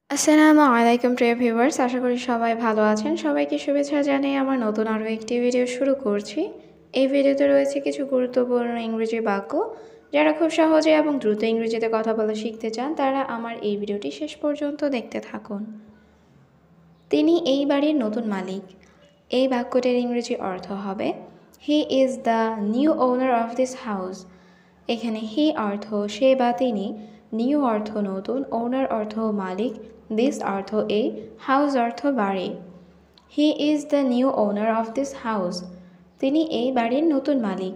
আসসালামু আলাইকুম প্রিয় ভিউয়ার্স, আশা করি সবাই ভালো আছেন। সবাইকে শুভেচ্ছা জানিয়ে আমার নতুন আরও একটি ভিডিও শুরু করছি। এই ভিডিওতে রয়েছে কিছু গুরুত্বপূর্ণ ইংরেজি বাক্য। যারা খুব সহজে এবং দ্রুত ইংরেজিতে কথা বলা শিখতে চান তারা আমার এই ভিডিওটি শেষ পর্যন্ত দেখতে থাকুন। তিনি এই বাড়ির নতুন মালিক। এই বাক্যটির ইংরেজি অর্থ হবে he is the new owner of this house. এখানে হি অর্থ সে বা তিনি, নিউ অর্থ নতুন, ওনার অর্থ মালিক, দিস অর্থ এই, হাউস অর্থ বাড়ি। He is the new owner of this house. তিনি এই বাড়ির নতুন মালিক।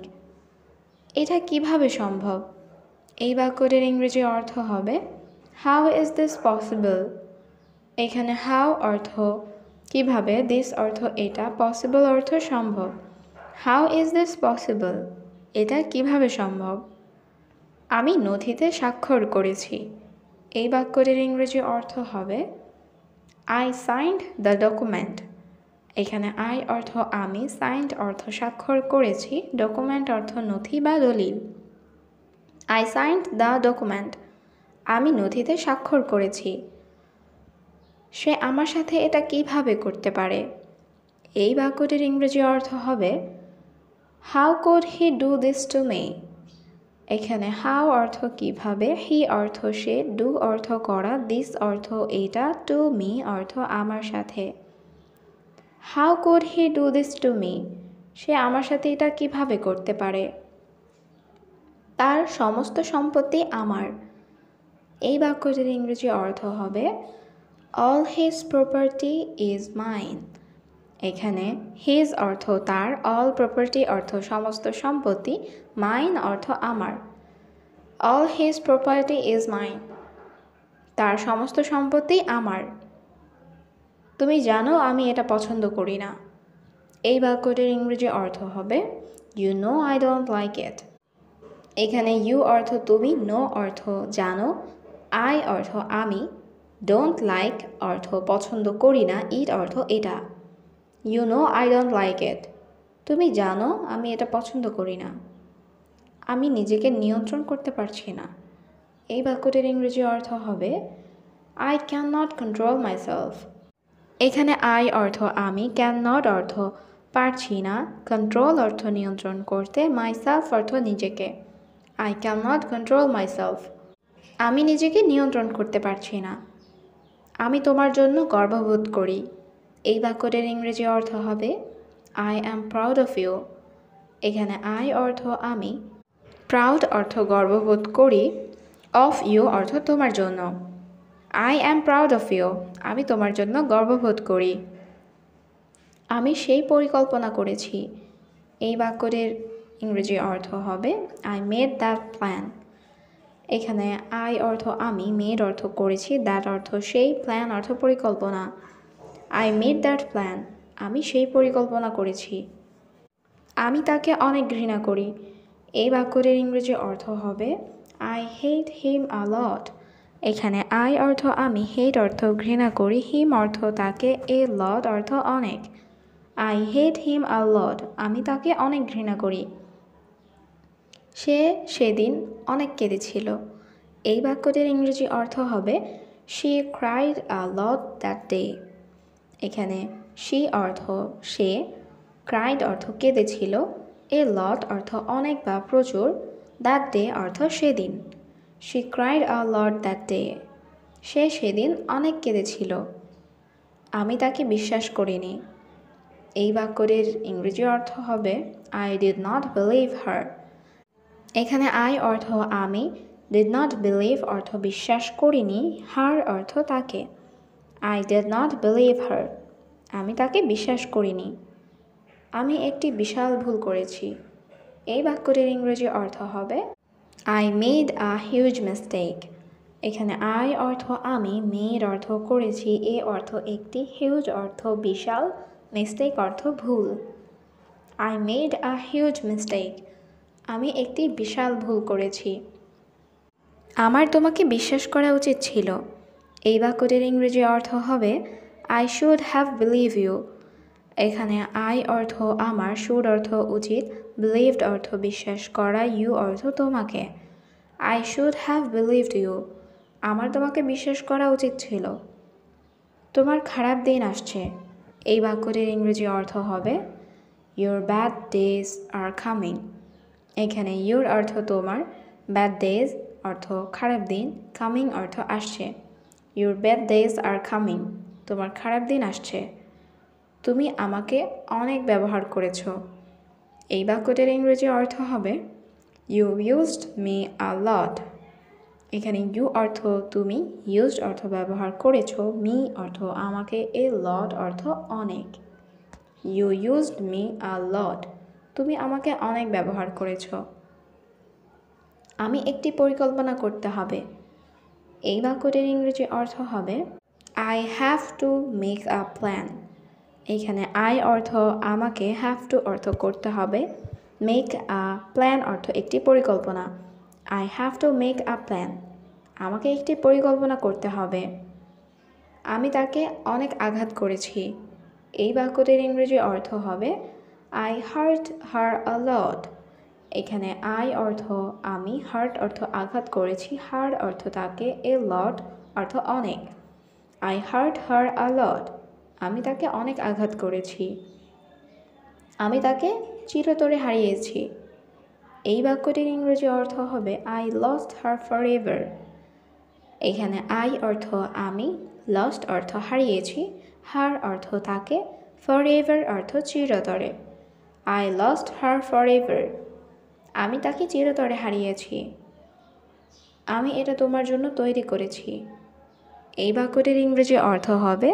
এটা কিভাবে সম্ভব? এই বাক্যটির ইংরেজি অর্থ হবে হাউ ইজ দিস পসিবল। এখানে হাউ অর্থ কিভাবে, দিস অর্থ এটা, পসিবল অর্থ সম্ভব। How is this possible? এটা কিভাবে সম্ভব? আমি নথিতে স্বাক্ষর করেছি। এই বাক্যটির ইংরেজি অর্থ হবে আই সাইন্ড দ্য ডকুমেন্ট। এখানে আই অর্থ আমি, সাইন্ড অর্থ স্বাক্ষর করেছি, ডকুমেন্ট অর্থ নথি বা দলিল। I signed the document. আমি নথিতে স্বাক্ষর করেছি। সে আমার সাথে এটা কিভাবে করতে পারে? এই বাক্যটির ইংরেজি অর্থ হবে how could he do this to me. এখানে হাউ অর্থ কিভাবে, হি অর্থ সে, ডু অর্থ করা, দিস অর্থ এটা, টু মি অর্থ আমার সাথে। How could he do this to me? সে আমার সাথে এটা কিভাবে করতে পারে? তার সমস্ত সম্পত্তি আমার। এই বাক্যটির ইংরেজি অর্থ হবে all his property is mine. এখানে হিজ অর্থ তার, অল প্রপার্টি অর্থ সমস্ত সম্পত্তি, মাইন অর্থ আমার। All his property is mine. তার সমস্ত সম্পত্তি আমার। তুমি জানো আমি এটা পছন্দ করি না। এই বাক্যটির ইংরেজি অর্থ হবে you know I don't like it. এখানে ইউ অর্থ তুমি, নো অর্থ জানো, আই অর্থ আমি, ডোন্ট লাইক অর্থ পছন্দ করি না, ইট অর্থ এটা। You know I don't like it. তুমি জানো আমি এটা পছন্দ করি না। আমি নিজেকে নিয়ন্ত্রণ করতে পারছি না। এই বাক্যটির ইংরেজি অর্থ হবে I can not control myself. এখানে আই অর্থ আমি, ক্যান নট অর্থ পারছি না, কন্ট্রোল অর্থ নিয়ন্ত্রণ করতে, মাইসেলফ অর্থ নিজেকে। I can not control myself. আমি নিজেকে নিয়ন্ত্রণ করতে পারছি না। আমি তোমার জন্য গর্ববোধ করি। এই বাক্যটির ইংরেজি অর্থ হবে I am proud of you. এখানে আই অর্থ আমি, প্রাউড অর্থ গর্ববোধ করি, অফ ইউ অর্থ তোমার জন্য। I am proud of you. আমি তোমার জন্য গর্ববোধ করি। আমি সেই পরিকল্পনা করেছি। এই বাক্যটির ইংরেজি অর্থ হবে আই মেড দ্যাট প্ল্যান। এখানে আই অর্থ আমি, মেড অর্থ করেছি, দ্যাট অর্থ সেই, প্ল্যান অর্থ পরিকল্পনা। I made that plan. আমি সেই পরিকল্পনা করেছি। আমি তাকে অনেক ঘৃণা করি। এই বাক্যটির ইংরেজি অর্থ হবে আই হেট হিম আ লট। এখানে আই অর্থ আমি, হেট অর্থ ঘৃণা করি, হিম অর্থ তাকে, এ লট অর্থ অনেক। আই হেট হিম আ লট। আমি তাকে অনেক ঘৃণা করি। সে সেদিন অনেক কেঁদেছিল। এই বাক্যটির ইংরেজি অর্থ হবে she cried a lot that day. এখানে শি অর্থ সে, ক্রাইড অর্থ কেঁদেছিল, এ লট অর্থ অনেক বা প্রচুর, দ্যাট ডে অর্থ সেদিন। She cried a lot that day. সে সেদিন অনেক কেঁদেছিল। আমি তাকে বিশ্বাস করিনি। এই বাক্যটির ইংরেজি অর্থ হবে I did not believe her. এখানে আই অর্থ আমি, ডিড নট বিলিভ অর্থ বিশ্বাস করিনি, হার অর্থ তাকে। I did not believe her. আমি তাকে বিশ্বাস করিনি। আমি একটি বিশাল ভুল করেছি। এই বাক্যটির ইংরেজি অর্থ হবে I made a huge mistake. এখানে আই অর্থ আমি, মেড অর্থ করেছি, এ অর্থ একটি, হিউজ অর্থ বিশাল, মিস্টেক অর্থ ভুল। I made a huge mistake. আমি একটি বিশাল ভুল করেছি। আমার তোমাকে বিশ্বাস করা উচিত ছিল। এই বাক্যটির ইংরেজি অর্থ হবে I should have believe you. এখানে আই অর্থ আমার, শুড অর্থ উচিত, বিলিভড অর্থ বিশ্বাস করা, ইউ অর্থ তোমাকে। I should have believed you. আমার তোমাকে বিশ্বাস করা উচিত ছিল। তোমার খারাপ দিন আসছে। এই বাক্যটির ইংরেজি অর্থ হবে Your bad days are coming। এখানে your অর্থ তোমার, bad days অর্থ খারাপ দিন, coming অর্থ আসছে। Your bad days are coming। তোমার খারাপ দিন আসছে। তুমি আমাকে অনেক ব্যবহার করেছো। এই বাক্যটির ইংরেজি অর্থ হবে You used me a lot। এখানে you অর্থ তুমি, used অর্থ ব্যবহার করেছো, me অর্থ আমাকে, a lot অর্থ অনেক। You used me a lot। তুমি আমাকে অনেক ব্যবহার করেছো। আমি একটি পরিকল্পনা করতে হবে। এই বাক্যটির ইংরেজি অর্থ হবে I have to make a plan। এখানে I অর্থ আমাকে, have to অর্থ করতে হবে, make a plan অর্থ একটি পরিকল্পনা। I have to make a plan। আমাকে একটি পরিকল্পনা করতে হবে। আমি তাকে অনেক আঘাত করেছি। এই বাক্যটির ইংরেজি অর্থ হবে I hurt her a lot। এখানে I অর্থ আমি, hurt অর্থ আঘাত করেছি, her অর্থ তাকে, a lot অর্থ অনেক। I hurt her a lot। আমি তাকে অনেক আঘাত করেছি। আমি তাকে চিরতরে হারিয়েছি। এই বাক্যটির ইংরেজি অর্থ হবে I lost her forever। এখানে I অর্থ আমি, lost অর্থ হারিয়েছি, her অর্থ তাকে, forever অর্থ চিরতরে। I lost her forever। আমি তাকে চিরতরে হারিয়েছি। আমি এটা তোমার জন্য তৈরি করেছি। এই বাক্যটির ইংরেজি অর্থ হবে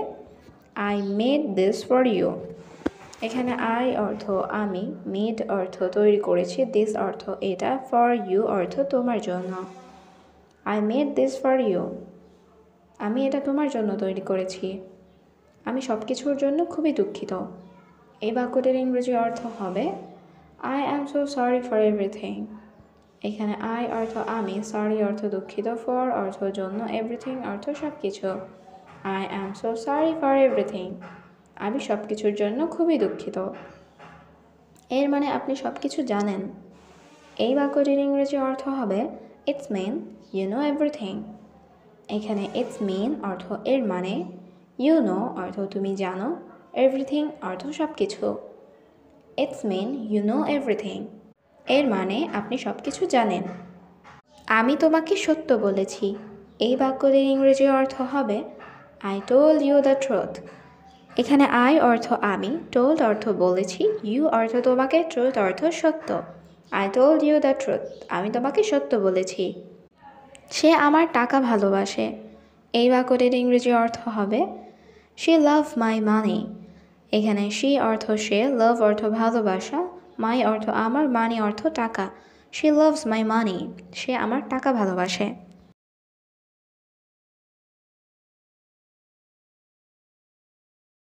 I made this for you। এখানে I অর্থ আমি, made অর্থ তৈরি করেছি, this অর্থ এটা, for you অর্থ তোমার জন্য। I made this for you। আমি এটা তোমার জন্য তৈরি করেছি। আমি সব কিছুর জন্য খুবই দুঃখিত। এই বাক্যটির ইংরেজি অর্থ হবে I am so sorry for everything। এখানে I অর্থ আমি, sorry অর্থ দুঃখিত, for অর্থ জন্য, everything অর্থ সব কিছু। I am so sorry for everything। আমি সব কিছুর জন্য খুবই দুঃখিত। এর মানে আপনি সব কিছু জানেন। এই বাক্যটির ইংরেজি অর্থ হবে It's mean you know everything। এখানে It's mean অর্থ এর মানে, you know অর্থ তুমি জানো, everything অর্থ সব কিছু। It's mean you know everything। এর মানে আপনি সব কিছু জানেন। আমি তোমাকে সত্য বলেছি। এই বাক্যটির ইংরেজি অর্থ হবে I told you the truth। এখানে I অর্থ আমি, told অর্থ বলেছি, you অর্থ তোমাকে, truth অর্থ সত্য। I told you the truth। আমি তোমাকে সত্য বলেছি। সে আমার টাকা ভালোবাসে। এই বাক্যটির ইংরেজি অর্থ হবে She loved my money। এখানে she অর্থ সে, love অর্থ ভালোবাসা, my অর্থ আমার, money অর্থ টাকা। She loves my money। সে আমার টাকা ভালোবাসে।